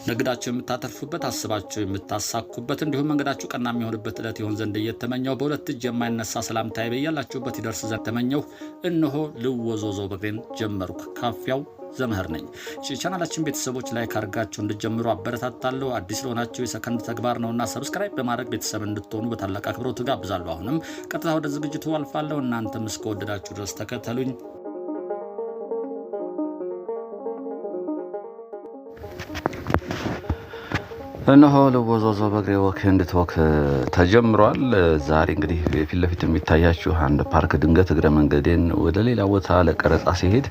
ነግዳችሁ የምታተርፉበት አስባችሁ የምታሳኩበት እንዲሁም መንገዳችሁ ቀና የሚሆንበት ዕለት ይሆን ዘንድ እየተመኘው በሁለት እጅ የማይነሳ ሰላምታዬ በያላችሁበት ይደርስ ዘንድ ተመኘው። እነሆ ልወዞዞ በግሬን ጀመርኩ። ካፊያው ዘመህር ነኝ። ቻናላችን ቤተሰቦች ላይክ አድርጋችሁ እንድትጀምሩ አበረታታለሁ። አዲስ ለሆናችሁ የሰከንድ ተግባር ነውና ሰብስክራይብ በማድረግ ቤተሰብ እንድትሆኑ በታላቅ አክብሮት ጋብዛለሁ። አሁንም ቀጥታ ወደ ዝግጅቱ አልፋለሁ። እናንተም እስከወደዳችሁ ድረስ ተከተሉኝ። እነሆ ልወዞዞ በግሬ ወክ ኤንድ ቶክ ተጀምሯል። ዛሬ እንግዲህ ፊት ለፊት የሚታያችሁ አንድ ፓርክ ድንገት እግረ መንገዴን ወደ ሌላ ቦታ ለቀረጻ ሲሄድ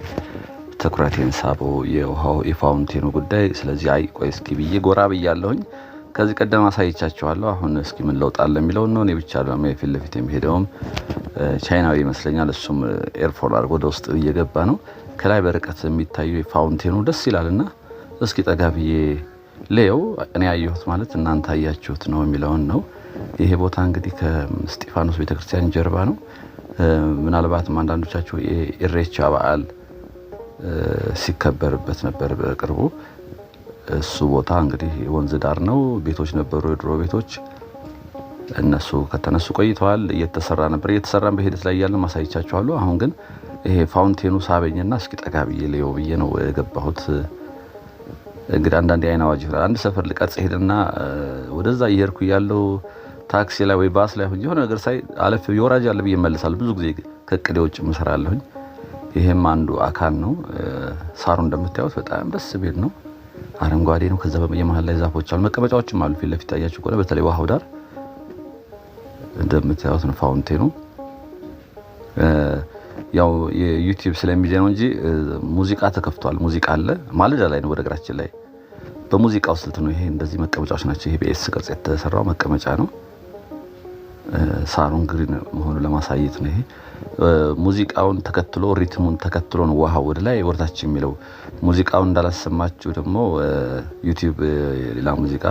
ትኩረቴን ሳበው የውሃው የፋውንቴኑ ጉዳይ። ስለዚህ አይ ቆይ እስኪ ብዬ ጎራ ብያለሁኝ። ከዚህ ቀደም አሳይቻችኋለሁ። አሁን እስኪ ምን ለውጥ አለ የሚለውን ነው። እኔ ብቻ ደግሞ ፊት ለፊት የሚሄደውም ቻይናዊ ይመስለኛል። እሱም ኤርፎር አድርጎ ወደ ውስጥ እየገባ ነው። ከላይ በርቀት የሚታየው የፋውንቴኑ ደስ ይላልና እስኪ ጠጋ ብዬ ሌው እኔ ያየሁት ማለት እናንተ አያችሁት ነው የሚለውን ነው። ይሄ ቦታ እንግዲህ ከስጢፋኖስ ቤተክርስቲያን ጀርባ ነው። ምናልባትም አንዳንዶቻችሁ የኢሬቻ በዓል ሲከበርበት ነበር በቅርቡ። እሱ ቦታ እንግዲህ ወንዝ ዳር ነው። ቤቶች ነበሩ፣ የድሮ ቤቶች። እነሱ ከተነሱ ቆይተዋል። እየተሰራ ነበር። እየተሰራን በሂደት ላይ ያለ ማሳይቻችኋለሁ። አሁን ግን ይሄ ፋውንቴኑ ሳበኝና እስኪ ጠጋ ብዬ ሌው ብዬ ነው የገባሁት። እንግዲህ አንዳንዴ አይና ዋጅ ይላል። አንድ ሰፈር ልቀርጽ ሄድና ወደዛ እየሄድኩ ያለው ታክሲ ላይ ወይ ባስ ላይ የሆነ ነገር ሳይ አለፍ ይወራጅ አለ ብዬ እመልሳለሁ። ብዙ ጊዜ ከቅዴ ውጭ እሰራለሁኝ። ይሄም አንዱ አካል ነው። ሳሩ እንደምታዩት በጣም ደስ ቢል ነው። አረንጓዴ ነው። ከዛ በመሃል ላይ ዛፎች አሉ፣ መቀመጫዎችም አሉ። ፊት ለፊት ታያችሁ ቆለ በተለይ ውሃው ዳር እንደምታዩት ነው ፋውንቴኑ። ያው የዩቲዩብ ስለሚጀነው እንጂ ሙዚቃ ተከፍቷል። ሙዚቃ አለ። ማለዳ ላይ ነው ወደግራችን ላይ በሙዚቃው ስልት ነው። ይሄ እንደዚህ መቀመጫዎች ናቸው። ይሄ በኤስ ቅርጽ የተሰራው መቀመጫ ነው። ሳሩን ግሪን መሆኑ ለማሳየት ነው። ይሄ ሙዚቃውን ተከትሎ ሪትሙን ተከትሎ ነው ውሃው ወደ ላይ ወርታች የሚለው። ሙዚቃውን እንዳላሰማችሁ ደግሞ ዩቲዩብ ሌላ ሙዚቃ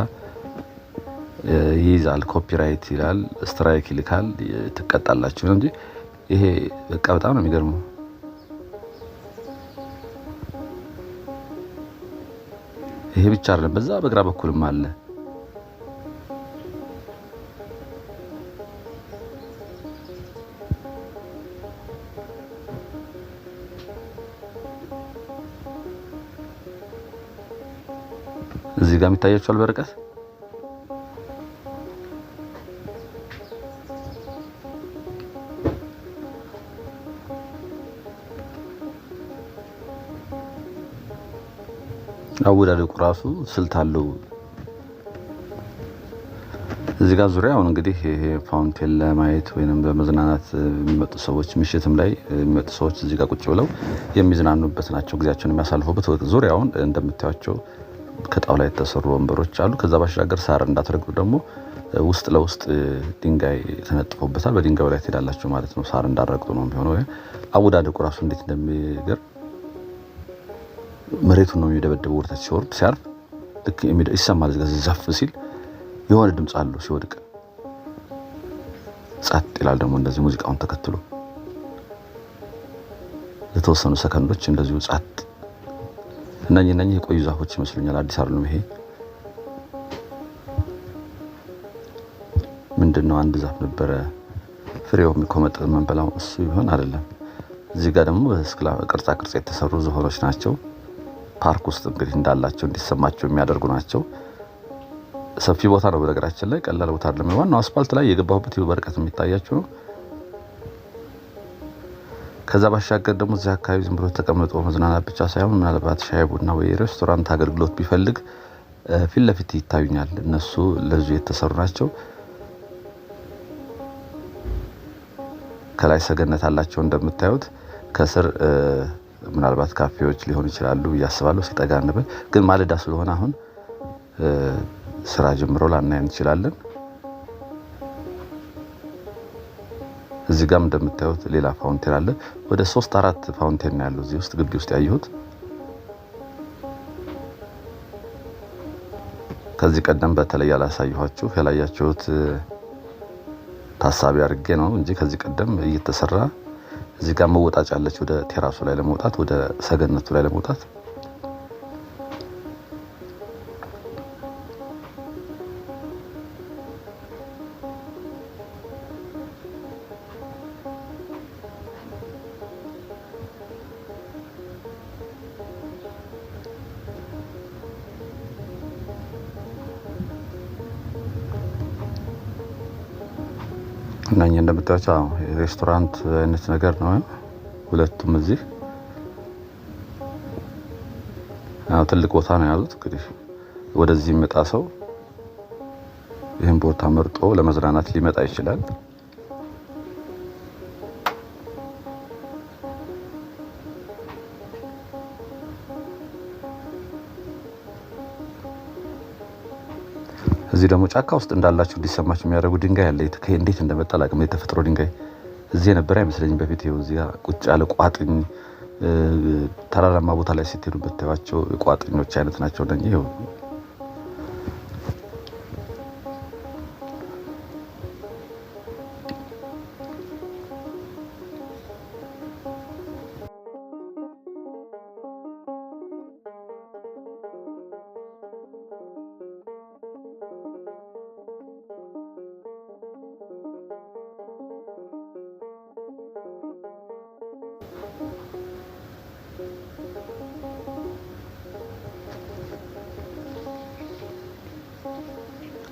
ይይዛል፣ ኮፒራይት ይላል፣ ስትራይክ ይልካል፣ ትቀጣላችሁ ነው እንጂ ይሄ በቃ በጣም ነው የሚገርመው። ይሄ ብቻ አይደለም፣ በዛ በግራ በኩልም አለ። እዚህ ጋር የሚታያችኋል በርቀት አወዳደቁ ራሱ ስልት አለው። እዚህ ጋር ዙሪያውን እንግዲህ ይሄ ፋውንቴን ለማየት ወይንም በመዝናናት የሚመጡ ሰዎች ምሽትም ላይ የሚመጡ ሰዎች እዚህ ጋር ቁጭ ብለው የሚዝናኑበት ናቸው፣ ጊዜያቸውን የሚያሳልፉበት። ዙሪያውን እንደምታዩቸው ከጣውላ የተሰሩ ወንበሮች አሉ። ከዛ ባሻገር ሳር እንዳትረግጡ ደግሞ ውስጥ ለውስጥ ድንጋይ ተነጥፎበታል። በድንጋዩ ላይ ትሄዳላችሁ ማለት ነው። ሳር እንዳረግጡ ነው የሚሆነው። አወዳደቁ ራሱ እንዴት እንደሚገርም መሬቱን ነው የሚደበደበው። ወርታች ሲወርድ ሲያርፍ ልክ ይሰማል። እዚህ ዛፍ ሲል የሆነ ድምጽ አለው። ሲወድቅ ጸጥ ይላል። ደግሞ እንደዚህ ሙዚቃውን ተከትሎ ለተወሰኑ ሰከንዶች እንደዚሁ ጸጥ። እነኚህ የቆዩ ዛፎች ይመስሉኛል። አዲስ አይደለም። ይሄ ምንድነው? አንድ ዛፍ ነበረ ፍሬው የሚቆመጥ መንበላው እሱ ይሆን አይደለም። እዚህ ጋር ደግሞ ቅርጻ ቅርጽ የተሰሩ ዝሆኖች ናቸው። ፓርክ ውስጥ እንግዲህ እንዳላቸው እንዲሰማቸው የሚያደርጉ ናቸው። ሰፊ ቦታ ነው በነገራችን ላይ፣ ቀላል ቦታ አይደለም። ዋናው አስፋልት ላይ የገባሁበት በርቀት የሚታያችሁ ነው። ከዛ ባሻገር ደግሞ እዚህ አካባቢ ዝም ብሎ ተቀምጦ መዝናናት ብቻ ሳይሆን ምናልባት ሻይ ቡና ወይ ሬስቶራንት አገልግሎት ቢፈልግ ፊት ለፊት ይታዩኛል። እነሱ ለዚህ የተሰሩ ናቸው። ከላይ ሰገነት አላቸው እንደምታዩት። ከስር ምናልባት ካፌዎች ሊሆኑ ይችላሉ ያስባሉ። ሲጠጋ እንበል ግን ማለዳ ስለሆነ አሁን ስራ ጀምሮ ላናይ እንችላለን። እዚህ ጋር እንደምታዩት ሌላ ፋውንቴን አለ። ወደ 3-4 ፋውንቴን ነው ያለው እዚህ ውስጥ ግቢ ውስጥ ያየሁት። ከዚህ ቀደም በተለይ ያላሳየኋችሁ ያላያችሁት ታሳቢ አድርጌ ነው እንጂ ከዚህ ቀደም እየተሰራ እዚህ ጋር መወጣጫ አለች ወደ ቴራሱ ላይ ለመውጣት ወደ ሰገነቱ ላይ ለመውጣት። እና እንደምታዩት ሬስቶራንት አይነት ነገር ነው ሁለቱም። እዚህ ትልቅ ቦታ ነው ያሉት። እንግዲህ ወደዚህ የሚመጣ ሰው ይህን ቦታ መርጦ ለመዝናናት ሊመጣ ይችላል። እዚህ ደግሞ ጫካ ውስጥ እንዳላችሁ እንዲሰማችሁ የሚያደርጉ ድንጋይ አለ። እንዴት እንደመጣ አላውቅም። የተፈጥሮ ድንጋይ እዚህ የነበረ አይመስለኝም በፊት። ይኸው እዚህ ቁጭ ያለ ቋጥኝ፣ ተራራማ ቦታ ላይ ስትሄዱ ብታዩዋቸው ቋጥኞች አይነት ናቸው እነኚህ። ይኸው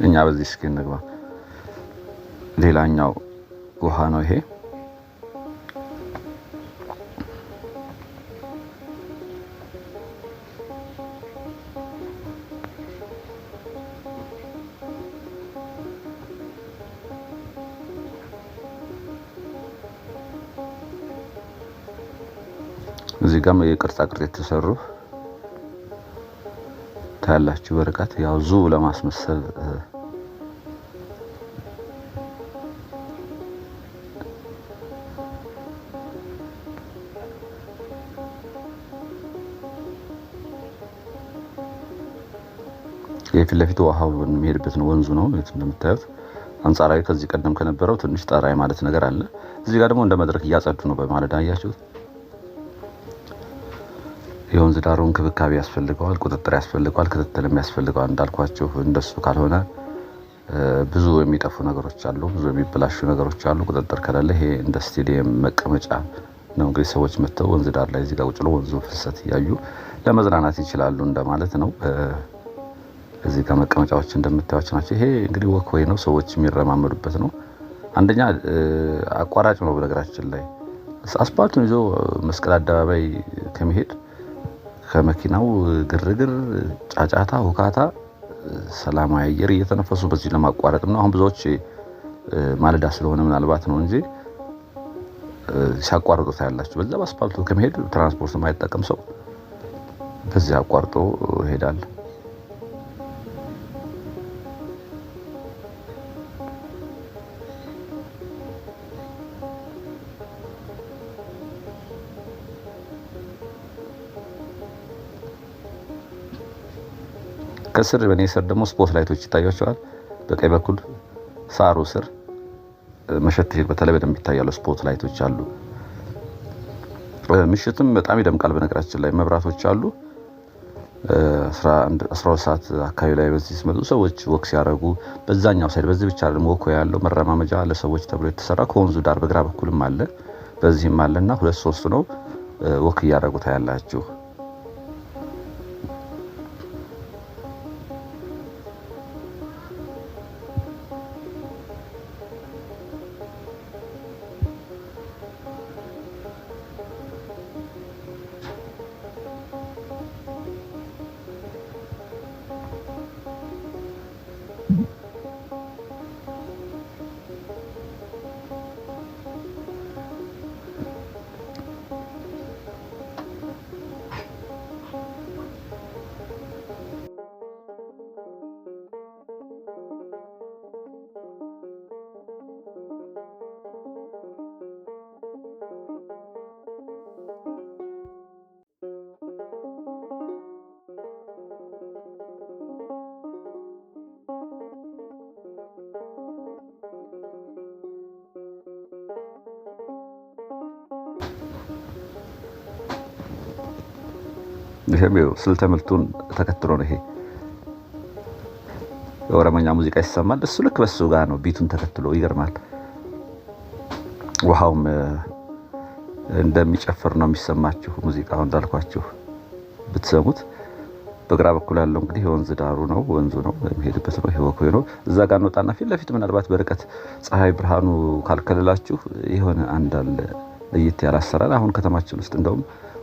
እኛ በዚህ እስኪ እንግባ። ሌላኛው ውሃ ነው ይሄ። እዚህ ጋር የቅርጻ ቅርጽ የተሰሩ ታያላችሁ በርቀት፣ ያው ዙ ለማስመሰል የፊት ለፊት ውሃው የሚሄድበት ነው፣ ወንዙ ነው እንደምታዩት። አንጻራዊ ከዚህ ቀደም ከነበረው ትንሽ ጠራይ ማለት ነገር አለ። እዚህ ጋር ደግሞ እንደ መድረክ እያጸዱ ነው በማለዳ አያችሁት። የወንዝ ዳሩ እንክብካቤ ያስፈልገዋል፣ ቁጥጥር ያስፈልገዋል፣ ክትትልም ያስፈልገዋል። እንዳልኳችሁ እንደሱ ካልሆነ ብዙ የሚጠፉ ነገሮች አሉ፣ ብዙ የሚበላሹ ነገሮች አሉ። ቁጥጥር ከሌለ ይሄ እንደ ስቴዲየም መቀመጫ ነው። እንግዲህ ሰዎች መጥተው ወንዝ ዳር ላይ እዚህ ጋር ቁጭ ብለው ወንዙ ፍሰት እያዩ ለመዝናናት ይችላሉ እንደማለት ነው። እዚህ ጋር መቀመጫዎች እንደምታዩቸው ናቸው። ይሄ እንግዲህ ወክዌይ ነው፣ ሰዎች የሚረማመዱበት ነው። አንደኛ አቋራጭ ነው። በነገራችን ላይ አስፓልቱን ይዞ መስቀል አደባባይ ከመሄድ ከመኪናው ግርግር፣ ጫጫታ፣ ሁካታ ሰላማዊ አየር እየተነፈሱ በዚህ ለማቋረጥ ነው። አሁን ብዙዎች ማለዳ ስለሆነ ምናልባት ነው እንጂ ሲያቋርጡት ያላችሁ በዛ በአስፓልቱ ከመሄድ ትራንስፖርት የማይጠቀም ሰው በዚህ አቋርጦ ይሄዳል። ከስር በኔ ስር ደግሞ ስፖት ላይቶች ይታያቸዋል። በቀኝ በኩል ሳሩ ስር መሸት በተለይ በደንብ ይታያሉ። ስፖት ላይቶች አሉ። ምሽትም በጣም ይደምቃል። በነገራችን ላይ መብራቶች አሉ። 12 ሰዓት አካባቢ ላይ በዚህ ሲመጡ ሰዎች ወክ ሲያደርጉ በዛኛው ሳይድ፣ በዚህ ብቻ ደግሞ ወክ ያለው መረማመጃ ለሰዎች ተብሎ የተሰራ ከወንዙ ዳር በግራ በኩልም አለ በዚህም አለና 2-3 ነው ወክ እያደረጉ ታያላችሁ። ይሄም ስልተ ምልቱን ተከትሎ ነው። ይሄ የኦሮሞኛ ሙዚቃ ይሰማል። እሱ ልክ በሱ ጋር ነው ቢቱን ተከትሎ ይገርማል። ውሃውም እንደሚጨፍር ነው የሚሰማችሁ። ሙዚቃው እንዳልኳችሁ ብትሰሙት በግራ በኩል ያለው እንግዲህ የወንዝ ዳሩ ነው፣ ወንዙ ነው የሚሄድበት ነው። ይሄ ወኮይ ነው። እዛ ጋር እንወጣና ፊት ለፊት ምናልባት በርቀት ፀሐይ ብርሃኑ ካልከለላችሁ የሆነ አንድ አለ ለየት ያለ አሰራር። አሁን ከተማችን ውስጥ እንደውም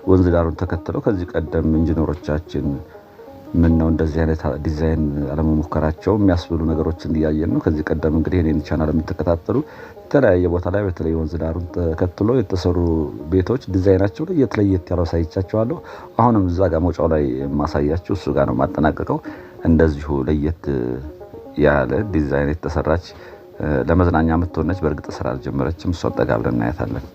ወንዝ ዳሩን ተከትለው ከዚህ ቀደም ኢንጂነሮቻችን ምን ነው እንደዚህ አይነት ዲዛይን አለመሞከራቸው የሚያስብሉ ነገሮችን እያየን ነው። ከዚህ ቀደም እንግዲህ እኔን ቻናል የምትከታተሉ የተለያየ ቦታ ላይ በተለይ ወንዝ ዳሩን ተከትሎ የተሰሩ ቤቶች ዲዛይናቸው ለየት ያለው አሳይቻቸዋለሁ። አሁንም እዛ ጋር መውጫው ላይ ማሳያችሁ እሱ ጋር ነው ማጠናቀቀው። እንደዚሁ ለየት ያለ ዲዛይን የተሰራች ለመዝናኛ የምትሆነች በእርግጥ ስራ አልጀመረችም። እሷን ጠጋ ብለን እናያታለን።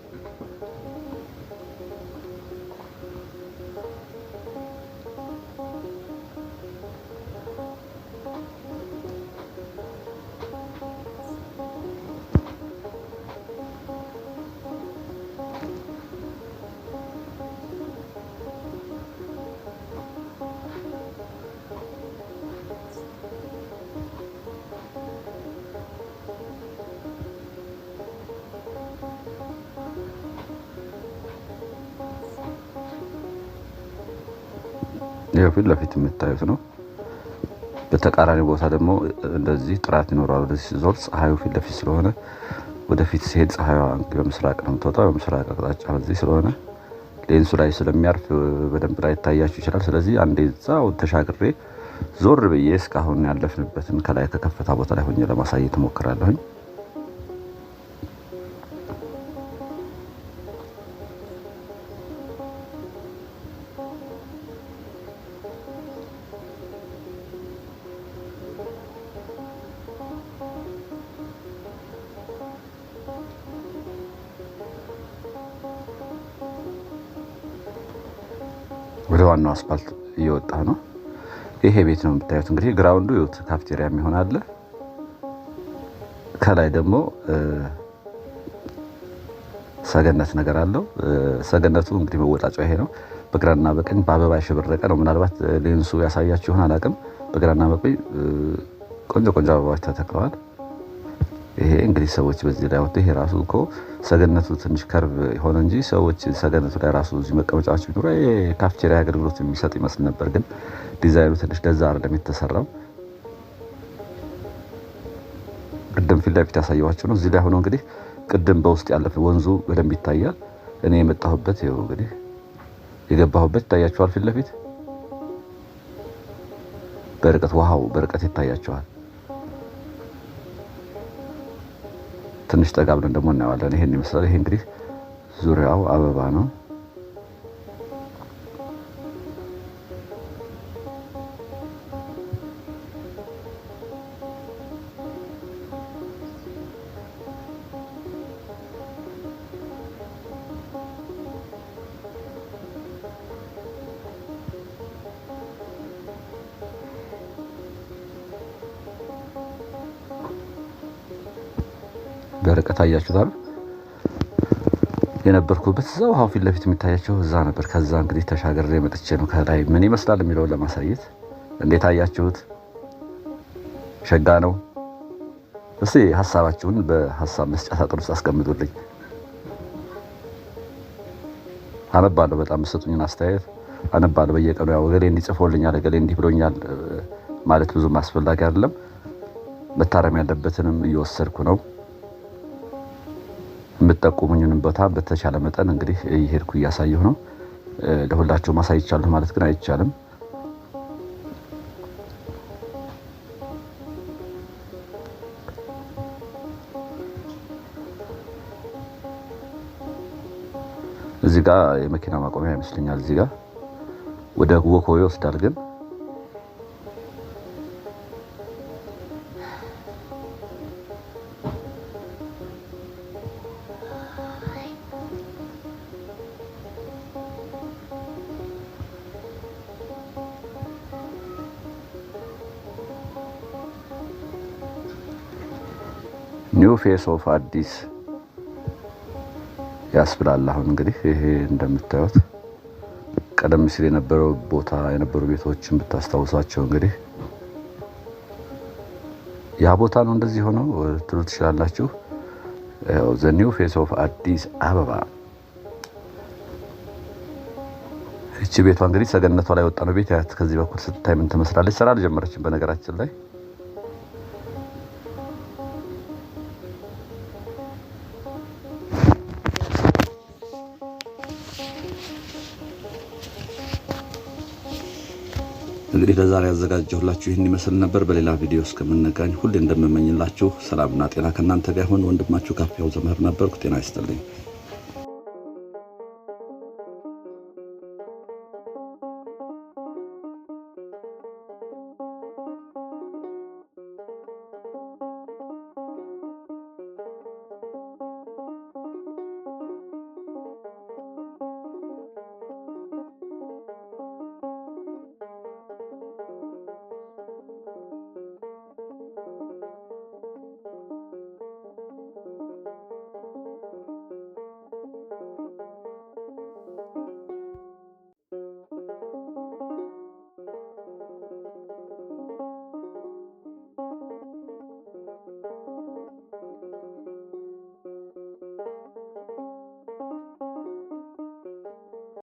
ይሄ ፊት ለፊት የምታዩት ነው። በተቃራኒ ቦታ ደግሞ እንደዚህ ጥራት ይኖራል። ወደዚህ ሲዞር ፀሐዩ ፊት ለፊት ስለሆነ ወደፊት ሲሄድ ፀሐዩ በምስራቅ ነው የምትወጣው። በምስራቅ አቅጣጫ በዚህ ስለሆነ ሌንሱ ላይ ስለሚያርፍ በደንብ ላይ ይታያችሁ ይችላል። ስለዚህ አንዴ እዛው ተሻግሬ ዞር ብዬ እስካሁን ያለፍንበትን ከላይ ከከፍታ ቦታ ላይ ሆኜ ለማሳየት እሞክራለሁኝ። ወደ ዋናው አስፋልት እየወጣ ነው። ይሄ ቤት ነው የምታዩት። እንግዲህ ግራውንዱ ይወት ካፍቴሪያ የሚሆን አለ። ከላይ ደግሞ ሰገነት ነገር አለው። ሰገነቱ እንግዲህ መወጣጫው ይሄ ነው። በግራና በቀኝ በአበባ ያሸበረቀ ነው። ምናልባት ሌንሱ ያሳያችሁ ይሆን አላውቅም። በግራና በቀኝ ቆንጆ አበባዎች ተተክለዋል። ይሄ እንግዲህ ሰዎች በዚህ ላይ ወጥተው ይሄ ራሱ እኮ ሰገነቱ ትንሽ ከርቭ ሆነ እንጂ ሰዎች ሰገነቱ ላይ ራሱ እዚህ መቀመጫዎች ቢኖር ካፍቴሪያ አገልግሎት የሚሰጥ ይመስል ነበር። ግን ዲዛይኑ ትንሽ ለዛ አይደለም የተሰራው። ቅድም ፊት ለፊት ያሳየኋቸው ነው። እዚህ ላይ ሆኖ እንግዲህ ቅድም በውስጥ ያለፈ ወንዙ በደንብ ይታያል። እኔ የመጣሁበት ይኸው እንግዲህ የገባሁበት ይታያቸዋል። ፊት ለፊት በርቀት ውሃው በርቀት ይታያቸዋል። ትንሽ ጠጋ ብለን ደግሞ እናየዋለን። ይሄን ይመስላል። ይሄ እንግዲህ ዙሪያው አበባ ነው። በርቀት አያችሁታል። የነበርኩበት እዛው ውሃው ፊት ለፊት የሚታያቸው እዛ ነበር። ከዛ እንግዲህ ተሻገሬ መጥቼ ነው ከላይ ምን ይመስላል የሚለውን ለማሳየት። እንዴት አያችሁት? ሸጋ ነው። እስቲ ሀሳባችሁን በሀሳብ መስጫ ሳጥን ውስጥ አስቀምጡልኝ። አነባለሁ። በጣም ብትሰጡኝን አስተያየት አነባለሁ በየቀኑ። ያው ገሌ እንዲጽፎልኛል ገሌ እንዲህ ብሎኛል ማለት ብዙም አስፈላጊ አይደለም። መታረም ያለበትንም እየወሰድኩ ነው። የምትጠቁሙኝንም ቦታ በተቻለ መጠን እንግዲህ እየሄድኩ እያሳየሁ ነው። ለሁላችሁ ማሳይቻለሁ ማለት ግን አይቻልም። እዚህ ጋር የመኪና ማቆሚያ ይመስለኛል። እዚህ ጋር ወደ ወኮ ይወስዳል ግን ኒው ፌስ ኦፍ አዲስ ያስብላል። አሁን እንግዲህ ይሄ እንደምታዩት ቀደም ሲል የነበረው ቦታ የነበሩ ቤቶችን ብታስታውሷቸው እንግዲህ ያ ቦታ ነው እንደዚህ ሆነው ትሉ ትችላላችሁ። ዘ ኒው ፌስ ኦፍ አዲስ አበባ እቺ ቤቷ እንግዲህ ሰገነቷ ላይ ወጣ ነው ቤት ያት ከዚህ በኩል ስታይ ምን ትመስላለች? ስራ አልጀመረችም በነገራችን ላይ። እንግዲህ ለዛሬ ያዘጋጀሁላችሁ ይህን ይመስል ነበር። በሌላ ቪዲዮ እስከምንገናኝ ሁሌ እንደምመኝላችሁ ሰላምና ጤና ከእናንተ ጋር ይሁን። ወንድማችሁ ካፊያው ዘመር ነበርኩ። ጤና ይስጥልኝ።